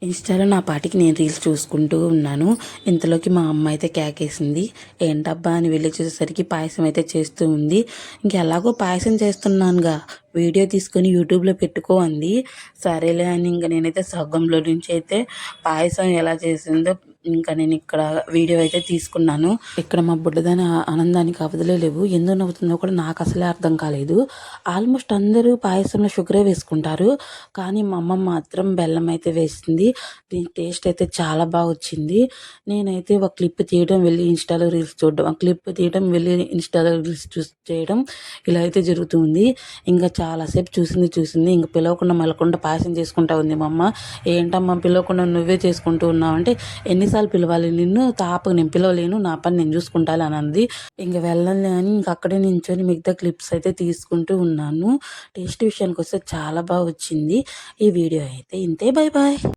ఇన్స్టాలో నా పాటికి నేను రీల్స్ చూసుకుంటూ ఉన్నాను. ఇంతలోకి మా అమ్మ అయితే కేకేసింది. ఏంటబ్బా అని వెళ్ళి చూసేసరికి పాయసం అయితే చేస్తూ ఉంది. ఇంకెలాగో పాయసం చేస్తున్నానుగా, వీడియో తీసుకొని యూట్యూబ్లో పెట్టుకో అంది. సరేలే అని ఇంక నేనైతే సగ్గంలో నుంచి అయితే పాయసం ఎలా చేసిందో ఇంకా నేను ఇక్కడ వీడియో అయితే తీసుకున్నాను. ఇక్కడ మా బుడ్డదాని ఆనందానికి అవధులే లేవు. ఎందుకు నవ్వుతుందో కూడా నాకు అసలే అర్థం కాలేదు. ఆల్మోస్ట్ అందరూ పాయసంలో షుగరే వేసుకుంటారు, కానీ మా అమ్మ మాత్రం బెల్లం అయితే వేసింది. దీని టేస్ట్ అయితే చాలా బాగా వచ్చింది. నేనైతే ఒక క్లిప్ తీయడం, వెళ్ళి ఇన్స్టాలో రీల్స్ చూడడం, ఆ క్లిప్ తీయడం, వెళ్ళి ఇన్స్టాలో రీల్స్ చేయడం, ఇలా అయితే జరుగుతుంది. ఇంకా చాలాసేపు చూసింది. ఇంక పిలవకుండా మళ్ళకుండా పాయసం చేసుకుంటా ఉంది మా అమ్మ. ఏంటమ్మా పిలవకుండా నువ్వే చేసుకుంటూ ఉన్నావు అంటే, ఎన్నిసార్లు పిలవాలి నిన్ను, తాపకు నేను పిలవలేను, నా పని నేను చూసుకుంటాను అని అంది. ఇంక వెళ్ళాలి అని ఇంక అక్కడే నించొని మిగతా క్లిప్స్ అయితే తీసుకుంటూ ఉన్నాను. టేస్ట్ విషయానికి వస్తే చాలా బాగా వచ్చింది. ఈ వీడియో అయితే ఇంతే. Bye bye.